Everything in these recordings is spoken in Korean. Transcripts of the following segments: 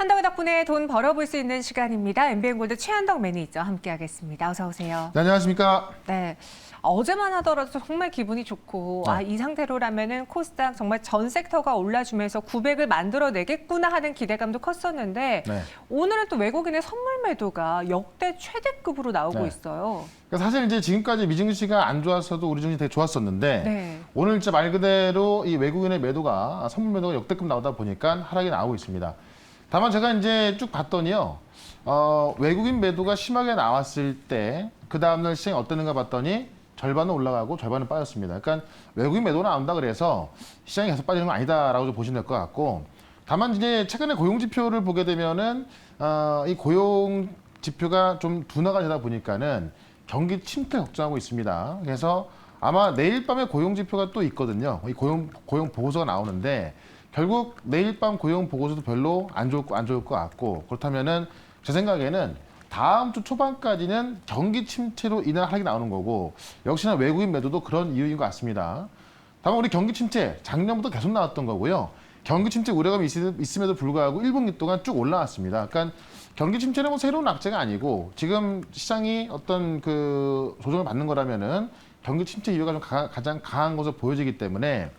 한덕 덕분에 돈 벌어볼 수 있는 시간입니다. MBN골드 최한덕 매니저 함께하겠습니다. 어서 오세요. 네, 안녕하십니까? 네. 어제만 하더라도 정말 기분이 좋고 네. 이 상태로라면은 코스닥 정말 전 섹터가 올라주면서 900을 만들어내겠구나 하는 기대감도 컸었는데 네. 오늘은 또 외국인의 선물 매도가 역대 최대급으로 나오고 네. 있어요. 그러니까 사실 이제 지금까지 미증시가 안 좋았어도 우리 증시 되게 좋았었는데 네. 오늘 진짜 말 그대로 이 외국인의 매도가 선물 매도가 역대급 나오다 보니까 하락이 나오고 있습니다. 다만 제가 이제 쭉 봤더니요. 외국인 매도가 심하게 나왔을 때 그 다음날 시장이 어땠는가 봤더니 절반은 올라가고 절반은 빠졌습니다. 그러니까 외국인 매도가 나온다 그래서 시장이 계속 빠지는 건 아니다라고 좀 보시면 될 것 같고 다만 이제 최근에 고용 지표를 보게 되면은 이 고용 지표가 좀 둔화가 되다 보니까는 경기 침체 걱정하고 있습니다. 그래서 아마 내일 밤에 고용 지표가 또 있거든요. 이 고용 보고서가 나오는데 결국 내일 밤 고용 보고서도 별로 안 좋을 것 같고 그렇다면은 제 생각에는 다음 주 초반까지는 경기 침체로 인한 하락이 나오는 거고 역시나 외국인 매도도 그런 이유인 것 같습니다. 다만 우리 경기 침체 작년부터 계속 나왔던 거고요. 경기 침체 우려감이 있음에도 불구하고 1분기 동안 쭉 올라왔습니다. 그러니까 경기 침체는 뭐 새로운 악재가 아니고 지금 시장이 어떤 그 조정을 받는 거라면은 경기 침체 이유가 좀 가장 강한 것으로 보여지기 때문에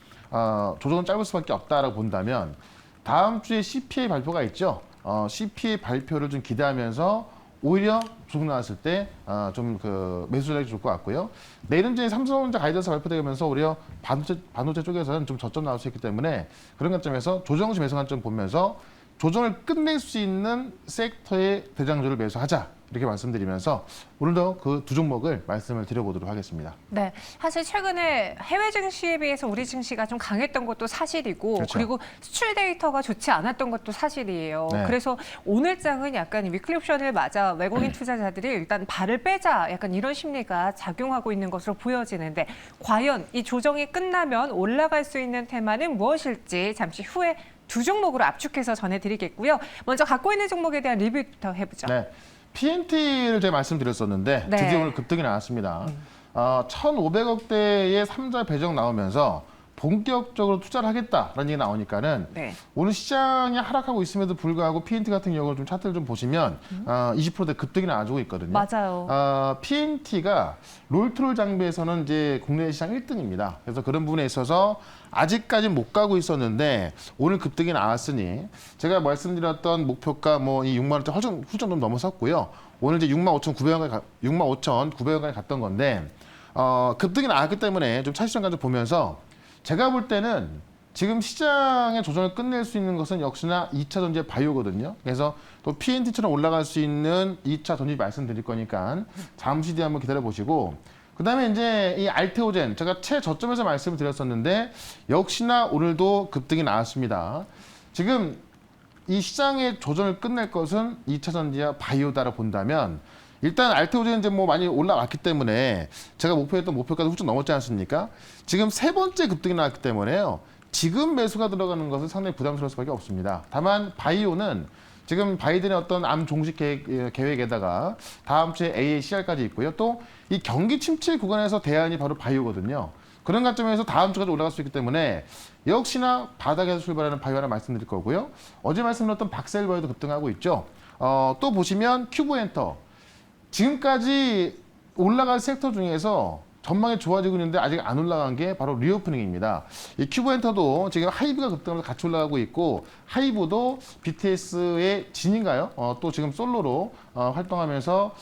조정은 짧을 수밖에 없다라고 본다면 다음 주에 CPI 발표가 있죠. CPI 발표를 좀 기대하면서 오히려 조정 나왔을 때 좀 그 매수 전략이 좋을 것 같고요. 내일은 이제 삼성전자 가이던스 발표되면서 오히려 반도체 쪽에서는 좀 저점 나올 수 있기 때문에 그런 관점에서 조정시 매수 관점 보면서 조정을 끝낼 수 있는 섹터의 대장주를 매수하자 이렇게 말씀드리면서 오늘도 그 두 종목을 말씀을 드려보도록 하겠습니다. 네, 사실 최근에 해외 증시에 비해서 우리 증시가 좀 강했던 것도 사실이고 그렇죠. 그리고 수출 데이터가 좋지 않았던 것도 사실이에요. 네. 그래서 오늘 장은 약간 위클리 옵션을 맞아 외국인 투자자들이 일단 발을 빼자 약간 이런 심리가 작용하고 있는 것으로 보여지는데 과연 이 조정이 끝나면 올라갈 수 있는 테마는 무엇일지 잠시 후에 두 종목으로 압축해서 전해드리겠고요. 먼저 갖고 있는 종목에 대한 리뷰부터 해보죠. 네. PNT를 제가 말씀드렸었는데 네. 드디어 오늘 급등이 나왔습니다. 1,500억대의 3자 배정 나오면서 본격적으로 투자를 하겠다라는 얘기 나오니까는 네. 오늘 시장이 하락하고 있음에도 불구하고 PNT 같은 경우는 좀 차트를 좀 보시면 20%대 급등이 나와주고 있거든요. 맞아요. PNT가 롤트롤 장비에서는 이제 국내 시장 1등입니다. 그래서 그런 부분에 있어서 아직까지 못 가고 있었는데 오늘 급등이 나왔으니 제가 말씀드렸던 목표가 뭐 이 6만 원대 후전 좀 넘어섰고요. 오늘 이제 65,900원까지 갔던 건데 급등이 나왔기 때문에 좀 차시점 좀 보면서 제가 볼 때는 지금 시장의 조정을 끝낼 수 있는 것은 역시나 2차 전지 바이오거든요. 그래서 또 PNT처럼 올라갈 수 있는 2차 전지 말씀드릴 거니까 잠시 뒤에 한번 기다려 보시고 그다음에 이제 이 알테오젠 제가 최저점에서 말씀을 드렸었는데 역시나 오늘도 급등이 나왔습니다. 지금 이 시장의 조정을 끝낼 것은 2차 전지와 바이오다라 본다면 일단 알테오젠 이제 뭐 많이 올라왔기 때문에 제가 목표했던 목표까지 훌쩍 넘었지 않습니까? 지금 세 번째 급등이 나왔기 때문에요. 지금 매수가 들어가는 것은 상당히 부담스러울 수밖에 없습니다. 다만 바이오는 지금 바이든의 어떤 암 종식 계획에다가 다음 주에 AACR까지 있고요. 또 이 경기 침체 구간에서 대안이 바로 바이오거든요. 그런 관점에서 다음 주까지 올라갈 수 있기 때문에 역시나 바닥에서 출발하는 바이오 하나 말씀드릴 거고요. 어제 말씀드렸던 박셀바이오도 급등하고 있죠. 또 보시면 큐브엔터. 지금까지 올라갈 섹터 중에서 전망이 좋아지고 있는데 아직 안 올라간 게 바로 리오프닝입니다. 이 큐브엔터도 지금 하이브가 급등하면서 같이 올라가고 있고 하이브도 BTS의 진인가요? 또 지금 솔로로 활동하면서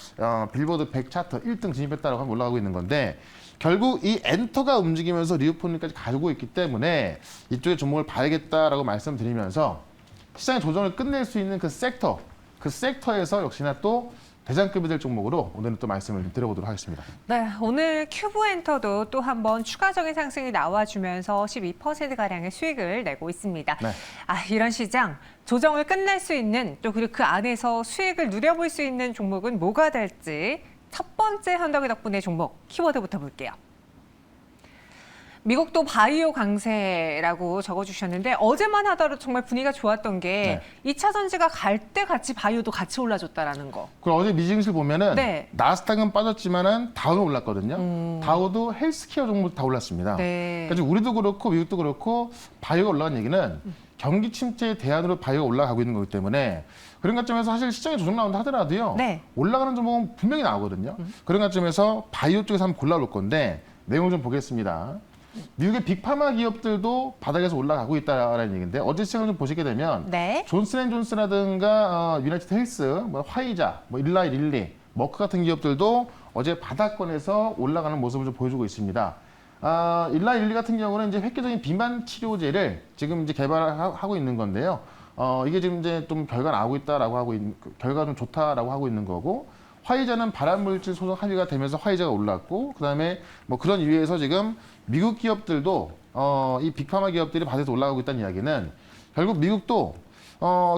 빌보드 100 차트 1등 진입했다고 하면 올라가고 있는 건데 결국 이 엔터가 움직이면서 리오프닝까지 가지고 있기 때문에 이쪽에 종목을 봐야겠다라고 말씀드리면서 시장의 조정을 끝낼 수 있는 그 섹터에서 역시나 또 대장급이 될 종목으로 오늘은 또 말씀을 드려보도록 하겠습니다. 네, 오늘 큐브엔터도 또 한 번 추가적인 상승이 나와주면서 12%가량의 수익을 내고 있습니다. 네. 이런 시장 조정을 끝낼 수 있는 또 그리고 그 안에서 수익을 누려볼 수 있는 종목은 뭐가 될지 첫 번째 현덕이 덕분에 종목 키워드부터 볼게요. 미국도 바이오 강세라고 적어주셨는데 어제만 하더라도 정말 분위기가 좋았던 게 2차 전지가 갈 때 같이 바이오도 같이 올라줬다라는 거. 그리고 어제 미증시를 보면은 네. 나스닥은 빠졌지만은 다우는 올랐거든요. 다우도 헬스케어 종목 다 올랐습니다. 네. 그러니까 지금 우리도 그렇고 미국도 그렇고 바이오가 올라간 얘기는 경기 침체의 대안으로 바이오가 올라가고 있는 거기 때문에 그런 관점에서 사실 시장에 조정 나온다 하더라도요. 네. 올라가는 종목은 분명히 나오거든요. 그런 관점에서 바이오 쪽에서 한번 골라볼 건데 내용을 좀 보겠습니다. 미국의 빅파마 기업들도 바닥에서 올라가고 있다라는 얘기인데 어제 시장을 좀 보시게 되면 네. 존슨앤존슨이라든가 유나이티드 헬스, 뭐 화이자, 뭐 일라이 릴리, 머크 같은 기업들도 어제 바닥권에서 올라가는 모습을 좀 보여주고 있습니다. 일라이 릴리 같은 경우는 이제 획기적인 비만 치료제를 지금 이제 개발하고 있는 건데요. 이게 지금 이제 좀 결과가 나오고 있다라고 하고 결과가 좀 좋다라고 하고 있는 거고, 화이자는 발암물질 소송 합의가 되면서 화이자가 올랐고, 그다음에 뭐 그런 이유에서 지금 미국 기업들도 이 빅파마 기업들이 바닥에서 올라가고 있다는 이야기는 결국 미국도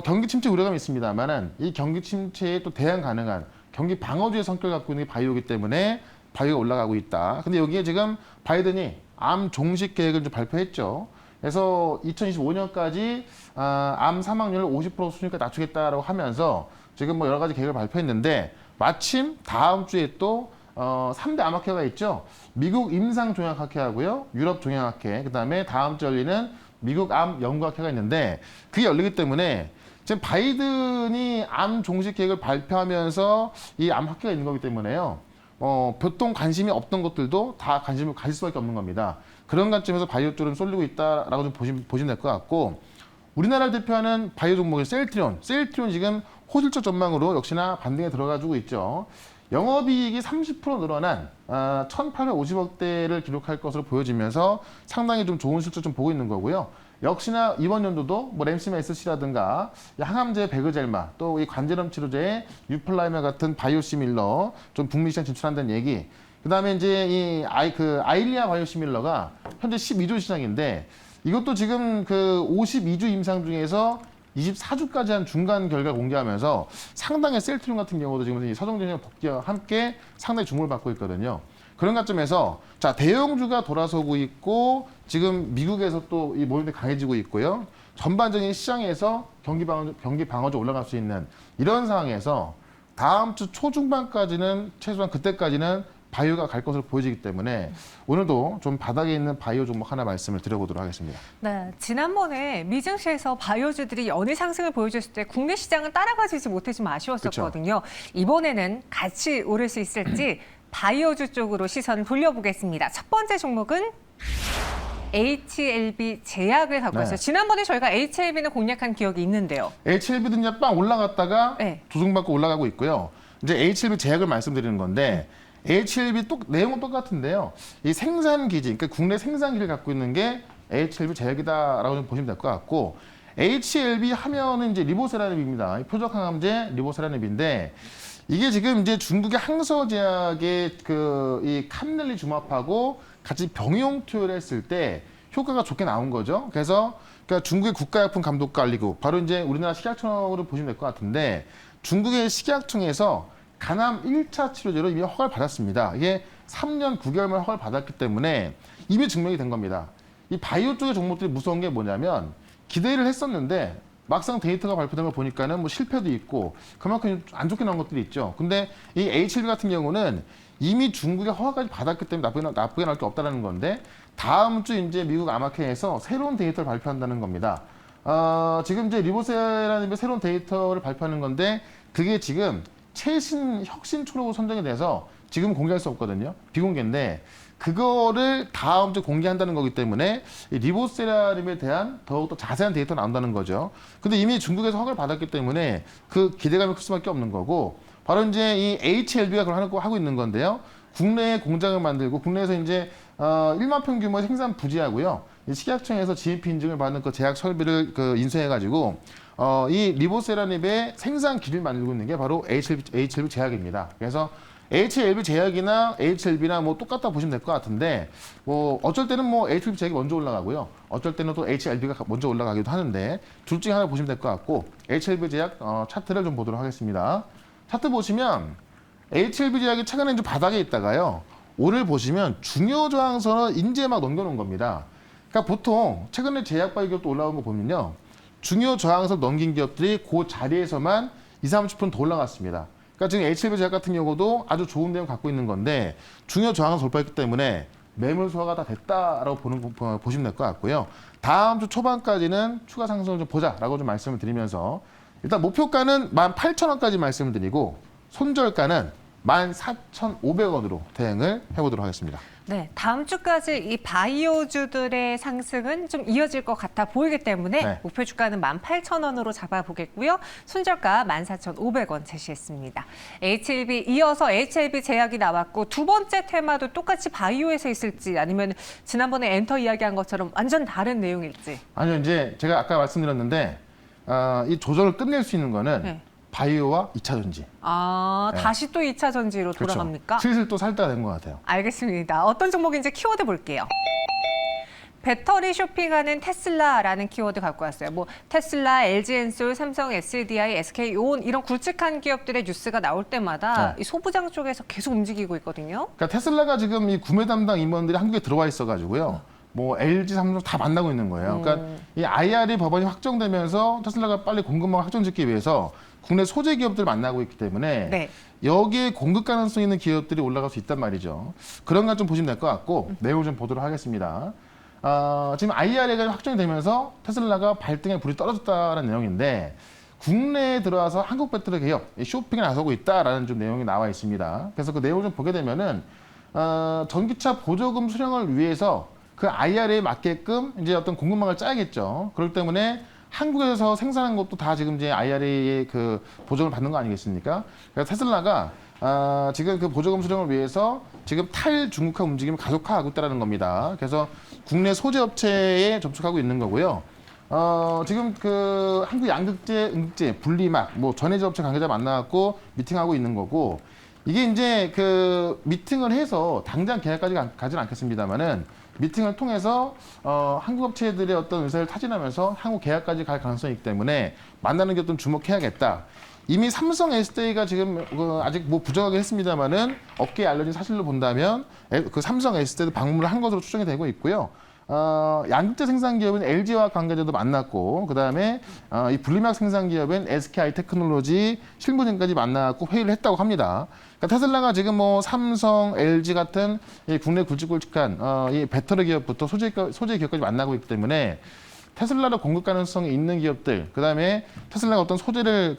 경기 침체 우려감이 있습니다만은 이 경기 침체에 또 대응 가능한 경기 방어주의 성격을 갖고 있는 게 바이오이기 때문에 바이오가 올라가고 있다. 근데 여기에 지금 바이든이 암 종식 계획을 좀 발표했죠. 그래서 2025년까지 암 사망률을 50% 수준까지 낮추겠다라고 하면서 지금 뭐 여러 가지 계획을 발표했는데 마침 다음 주에 또 3대 암학회가 있죠. 미국 임상종양학회하고요, 유럽 종양학회, 그다음에 다음 주에 열리는 미국 암 연구학회가 있는데 그게 열리기 때문에 지금 바이든이 암 종식 계획을 발표하면서 이 암학회가 있는 거기 때문에요. 보통 관심이 없던 것들도 다 관심을 가질 수밖에 없는 겁니다. 그런 관점에서 바이오 쪽은 쏠리고 있다라고 좀 보시면 될 것 같고, 우리나라를 대표하는 바이오 종목의 셀트리온 지금 호실적 전망으로 역시나 반등에 들어가지고 있죠. 영업이익이 30% 늘어난 1,850억대를 기록할 것으로 보여지면서 상당히 좀 좋은 실적 좀 보고 있는 거고요. 역시나 이번 연도도 뭐 램시마 SC라든가 항암제 베그젤마, 또 이 관절염 치료제 유플라이마 같은 바이오시밀러 좀 북미 시장 진출한다는 얘기. 그다음에 이제 이 아일리아 바이오시밀러가 현재 12조 시장인데 이것도 지금 그 52주 임상 중에서 24주까지 한 중간 결과 공개하면서 상당히 셀트리온 같은 경우도 지금 서정전형 복귀와 함께 상당히 주목을 받고 있거든요. 그런 관점에서 자, 대형주가 돌아서고 있고 지금 미국에서 또 이 모임이 강해지고 있고요. 전반적인 시장에서 경기 방어적 올라갈 수 있는 이런 상황에서 다음 주 초중반까지는 최소한 그때까지는 바이오가 갈 것으로 보여지기 때문에 오늘도 좀 바닥에 있는 바이오 종목 하나 말씀을 드려보도록 하겠습니다. 네, 지난번에 미증시에서 바이오주들이 연일 상승을 보여줬을 때 국내 시장은 따라가지지 못해 좀 아쉬웠었거든요. 이번에는 같이 오를 수 있을지 바이오주 쪽으로 시선 돌려보겠습니다. 첫 번째 종목은 HLB 제약을 갖고 있어요. 지난번에 저희가 HLB는 공략한 기억이 있는데요. HLB도 이제 빵 올라갔다가 네. 조정받고 올라가고 있고요. 이제 HLB 제약을 말씀드리는 건데 HLB 내용은 똑같은데요. 이 생산 기지, 그러니까 국내 생산 기지를 갖고 있는 게 HLB 제약이다라고 좀 보시면 될 것 같고, HLB 하면은 이제 리보세라닙입니다. 표적 항암제 리보세라닙인데 이게 지금 이제 중국의 항서제약의 이 캄넬리 주마하고 같이 병용 투여를 했을 때 효과가 좋게 나온 거죠. 그래서 그러니까 중국의 국가약품감독관리국, 바로 이제 우리나라 식약청으로 보시면 될 것 같은데 중국의 식약청에서 간암 1차 치료제로 이미 허가를 받았습니다. 이게 3년 9개월만 허가를 받았기 때문에 이미 증명이 된 겁니다. 이 바이오 쪽의 종목들이 무서운 게 뭐냐면 기대를 했었는데 막상 데이터가 발표된 걸 보니까는 뭐 실패도 있고 그만큼 안 좋게 나온 것들이 있죠. 근데 이 HLB 같은 경우는 이미 중국의 허가까지 받았기 때문에 나쁘게 나올 게 없다는 건데 다음 주 이제 미국 암학회에서 새로운 데이터를 발표한다는 겁니다. 지금 이제 리보세라는 새로운 데이터를 발표하는 건데 그게 지금 최신 혁신 초록으로 선정이 돼서 지금 공개할 수 없거든요. 비공개인데 그거를 다음 주에 공개한다는 거기 때문에 이 리보세라림에 대한 더욱더 자세한 데이터가 나온다는 거죠. 근데 이미 중국에서 허가를 받았기 때문에 그 기대감이 클 수밖에 없는 거고, 바로 이제 이 HLB가 그걸 하고 있는 건데요. 국내에 공장을 만들고 국내에서 이제 1만 평 규모의 생산 부지하고요. 이 식약청에서 GMP 인증을 받는 그 제약 설비를 인수해가지고 이 리보세라닙의 생산 기를 만들고 있는 게 바로 HLB 제약입니다. 그래서 HLB 제약이나 HLB나 뭐 똑같다 보시면 될 것 같은데 뭐 어쩔 때는 뭐 HLB 제약이 먼저 올라가고요. 어쩔 때는 또 HLB가 먼저 올라가기도 하는데 둘 중에 하나 보시면 될 것 같고, HLB 제약 차트를 좀 보도록 하겠습니다. 차트 보시면 HLB 제약이 최근에 좀 바닥에 있다가요. 오늘 보시면 중요 저항선을 이제 막 넘겨놓은 겁니다. 그러니까 보통 최근에 제약 바이오 기업도 올라온 거 보면요. 중요 저항선 넘긴 기업들이 그 자리에서만 20-30%더 올라갔습니다. 그러니까 지금 HLB 제약 같은 경우도 아주 좋은 내용 갖고 있는 건데 중요 저항을 돌파했기 때문에 매물 소화가 다 됐다라고 보시면 될 것 같고요. 다음 주 초반까지는 추가 상승을 좀 보자라고 좀 말씀을 드리면서 일단 목표가는 18,000원까지 말씀을 드리고 손절가는 14,500원으로 대응을 해보도록 하겠습니다. 네, 다음 주까지 이 바이오주들의 상승은 좀 이어질 것 같아 보이기 때문에 네. 목표 주가는 18,000원으로 잡아보겠고요. 손절가 14,500원 제시했습니다. HLB 이어서 HLB 제약이 나왔고 두 번째 테마도 똑같이 바이오에서 있을지 아니면 지난번에 엔터 이야기한 것처럼 완전 다른 내용일지. 아니요, 이제 제가 아까 말씀드렸는데 이 조정을 끝낼 수 있는 거는 네. 바이오와 2차 전지. 아, 네. 다시 또 2차 전지로 그렇죠. 돌아갑니까? 슬슬 또 살 때가 된 것 같아요. 알겠습니다. 어떤 종목인지 키워드 볼게요. 배터리 쇼핑하는 테슬라라는 키워드 갖고 왔어요. 뭐 테슬라, LG엔솔, 삼성 SDI, SK온 이런 굵직한 기업들의 뉴스가 나올 때마다 네. 이 소부장 쪽에서 계속 움직이고 있거든요. 그러니까 테슬라가 지금 이 구매 담당 임원들이 한국에 들어와 있어가지고요. 뭐 LG, 삼성 다 만나고 있는 거예요. 그러니까 이 IRA 법안이 확정되면서 테슬라가 빨리 공급망을 확정짓기 위해서 국내 소재 기업들 만나고 있기 때문에 네. 여기에 공급 가능성 있는 기업들이 올라갈 수 있단 말이죠. 그런 건 좀 보시면 될 것 같고 내용을 좀 보도록 하겠습니다. 지금 IRA가 확정이 되면서 테슬라가 발등에 불이 떨어졌다는 내용인데 국내에 들어와서 한국 배터리 기업 쇼핑에 나서고 있다라는 좀 내용이 나와 있습니다. 그래서 그 내용을 좀 보게 되면은 전기차 보조금 수령을 위해서 그 IRA에 맞게끔 이제 어떤 공급망을 짜야겠죠. 그렇기 때문에 한국에서 생산한 것도 다 지금 이제 IRA의 그 보조금을 받는 거 아니겠습니까? 그래서 테슬라가 지금 그 보조금 수령을 위해서 지금 탈중국화 움직임을 가속화하고 있다는 겁니다. 그래서 국내 소재 업체에 접촉하고 있는 거고요. 지금 그 한국 양극재, 음극재, 분리막, 뭐 전해제 업체 관계자 만나갖고 미팅하고 있는 거고 이게 이제 그 미팅을 해서 당장 계약까지 가지는 않겠습니다만은 미팅을 통해서 한국 업체들의 어떤 의사를 타진하면서 한국 계약까지 갈 가능성이 있기 때문에 만나는 게 어떤 주목해야겠다. 이미 삼성 SDI가 지금 아직 뭐 부정하긴 했습니다만은 업계에 알려진 사실로 본다면 그 삼성 SDI도 방문을 한 것으로 추정이 되고 있고요. 양극재 생산 기업인 LG와 관계자도 만났고 그다음에 이 분리막 생산 기업인 SKI 테크놀로지 실무진까지 만나고 회의를 했다고 합니다. 그러니까 테슬라가 지금 뭐 삼성, LG 같은 이 국내 굵직굵직한 이 배터리 기업부터 소재 기업까지 만나고 있기 때문에 테슬라로 공급 가능성이 있는 기업들, 그다음에 테슬라가 어떤 소재를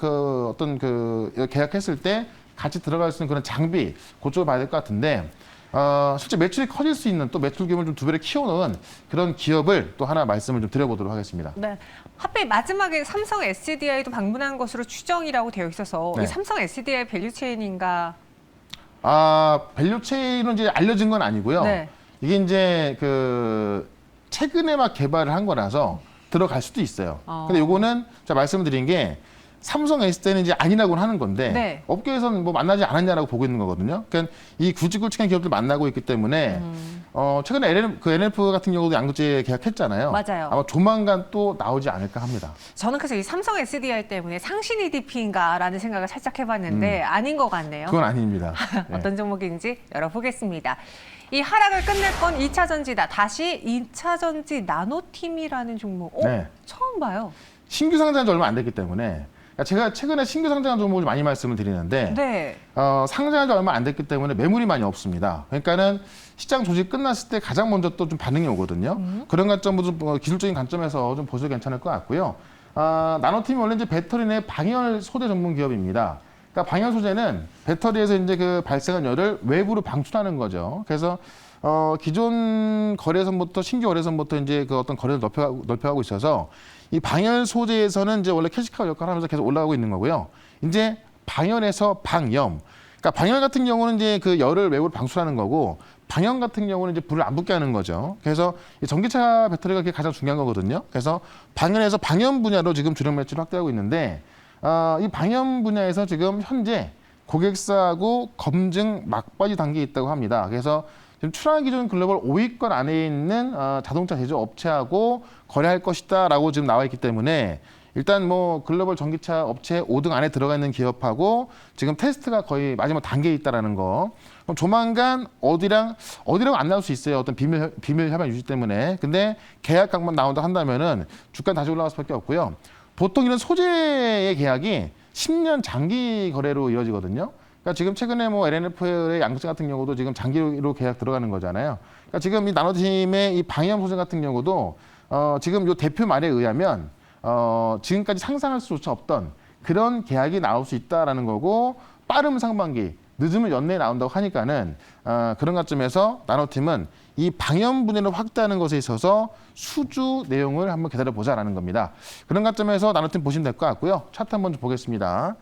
계약했을 때 같이 들어갈 수 있는 그런 장비 그쪽을 봐야 될 것 같은데. 실제 매출이 커질 수 있는 또 매출 규모를 좀 두 배로 키워놓은 그런 기업을 또 하나 말씀을 좀 드려보도록 하겠습니다. 네. 하필 마지막에 삼성 SDI도 방문한 것으로 추정이라고 되어 있어서 네. 이 삼성 SDI 밸류체인인가? 밸류체인은 이제 알려진 건 아니고요. 네. 이게 이제 그 최근에 막 개발을 한 거라서 들어갈 수도 있어요. 근데 요거는 제가 말씀드린 게 삼성 SDI는 이제 아니라고는 하는 건데 네. 업계에서는 뭐 만나지 않았냐라고 보고 있는 거거든요. 그러니까 이 굵직굵직한 기업들 만나고 있기 때문에 최근에 NLF 같은 경우도 양극재 계약했잖아요. 맞아요. 아마 조만간 또 나오지 않을까 합니다. 저는 그래서 이 삼성 SDI 때문에 상신 EDP인가라는 생각을 살짝 해봤는데 아닌 것 같네요. 그건 아닙니다. 어떤 종목인지 열어보겠습니다. 이 하락을 끝낼 건 2차 전지다. 다시 2차 전지 나노팀이라는 종목. 네. 처음 봐요. 신규 상장한 지 얼마 안 됐기 때문에 제가 최근에 신규 상장한 종목을 많이 말씀을 드리는데 네. 상장한 지 얼마 안 됐기 때문에 매물이 많이 없습니다. 그러니까는 시장 조직 끝났을 때 가장 먼저 또 좀 반응이 오거든요. 그런 관점으로 좀 기술적인 관점에서 좀 보셔도 괜찮을 것 같고요. 나노팀이 원래 이제 배터리 내 방열 소재 전문 기업입니다. 그러니까 방열 소재는 배터리에서 이제 그 발생한 열을 외부로 방출하는 거죠. 그래서 기존 거래선부터 신규 거래선부터 이제 그 어떤 거래를 넓혀가고 있어서 이 방열 소재에서는 이제 원래 캐시카우 역할을 하면서 계속 올라가고 있는 거고요. 이제 방열에서 방염. 그러니까 방열 같은 경우는 이제 그 열을 외부로 방출하는 거고 방염 같은 경우는 이제 불을 안 붙게 하는 거죠. 그래서 이 전기차 배터리가 그게 가장 중요한 거거든요. 그래서 방열에서 방염 분야로 지금 주력 매출을 확대하고 있는데 이 방염 분야에서 지금 현재 고객사하고 검증 막바지 단계에 있다고 합니다. 그래서 지금 출하 기준 글로벌 5위권 안에 있는 자동차 제조 업체하고 거래할 것이다라고 지금 나와 있기 때문에 일단 뭐 글로벌 전기차 업체 5등 안에 들어가 있는 기업하고 지금 테스트가 거의 마지막 단계에 있다라는 거. 그럼 조만간 어디랑 안 나올 수 있어요. 어떤 비밀 협약 유지 때문에. 근데 계약 강만 나온다 한다면은 주가 다시 올라갈 수밖에 없고요. 보통 이런 소재의 계약이 10년 장기 거래로 이어지거든요. 그러니까 지금 최근에 뭐 LNF의 양극재 같은 경우도 지금 장기로 계약 들어가는 거잖아요. 그러니까 지금 이 나노팀의 이 방염 소재 같은 경우도 지금 요 대표 말에 의하면 지금까지 상상할 수조차 없던 그런 계약이 나올 수 있다라는 거고 빠르면 상반기, 늦으면 연내에 나온다고 하니까는 그런 관점에서 나노팀은 이 방염 분야를 확대하는 것에 있어서 수주 내용을 한번 기다려보자라는 겁니다. 그런 관점에서 나노팀 보시면 될 것 같고요. 차트 한번 좀 보겠습니다.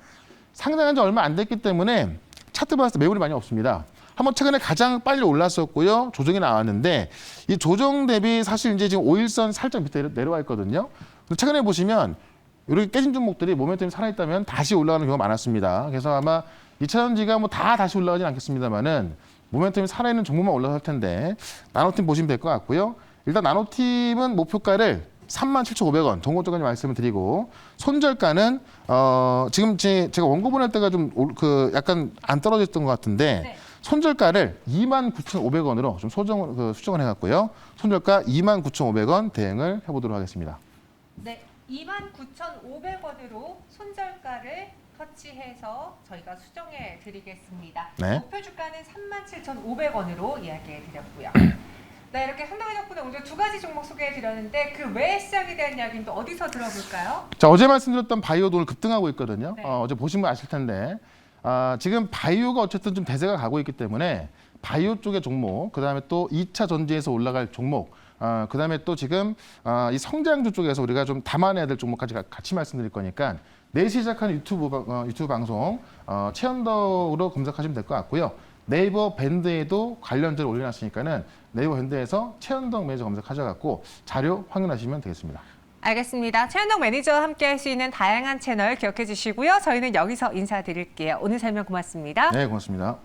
상장한 지 얼마 안 됐기 때문에 차트 봤을 때 매물이 많이 없습니다. 한번 최근에 가장 빨리 올랐었고요. 조정이 나왔는데 이 조정 대비 사실 이제 지금 5일선 살짝 밑에 내려와 있거든요. 최근에 보시면 이렇게 깨진 종목들이 모멘텀이 살아있다면 다시 올라가는 경우가 많았습니다. 그래서 아마 2차전지가 뭐 다 다시 올라가진 않겠습니다만은 모멘텀이 살아있는 종목만 올라갈 텐데 나노팀 보시면 될 것 같고요. 일단 나노팀은 목표가를 37,500원 동고점까지 말씀을 드리고 손절가는 지금 제가 원고 보낼 때가 좀 약간 안 떨어졌던 것 같은데 네. 손절가를 29,500원으로 좀 수정을 해갖고요. 손절가 29,500원 대응을 해보도록 하겠습니다. 네, 29,500원으로 손절가를 터치해서 저희가 수정해 드리겠습니다. 네. 목표 주가는 37,500원으로 이야기해 드렸고요. 네, 이렇게 한동희 덕분에 오늘 두 가지 종목 소개해 드렸는데 그 외 시장에 대한 이야기는 또 어디서 들어볼까요? 자, 어제 말씀드렸던 바이오도 오늘 급등하고 있거든요. 네. 어제 보시면 아실 텐데 지금 바이오가 어쨌든 좀 대세가 가고 있기 때문에 바이오 쪽의 종목, 그다음에 또 2차 전지에서 올라갈 종목, 그다음에 또 지금 이 성장주 쪽에서 우리가 좀 담아내야 될 종목까지 같이 말씀드릴 거니까 4시 시작하는 유튜브 방송 최현덕으로 검색하시면 될 것 같고요. 네이버 밴드에도 관련자를 올려놨으니까는 네이버 밴드에서 최현덕 매니저 검색하셔갖고 자료 확인하시면 되겠습니다. 알겠습니다. 최현덕 매니저와 함께 할 수 있는 다양한 채널 기억해 주시고요. 저희는 여기서 인사드릴게요. 오늘 설명 고맙습니다. 네, 고맙습니다.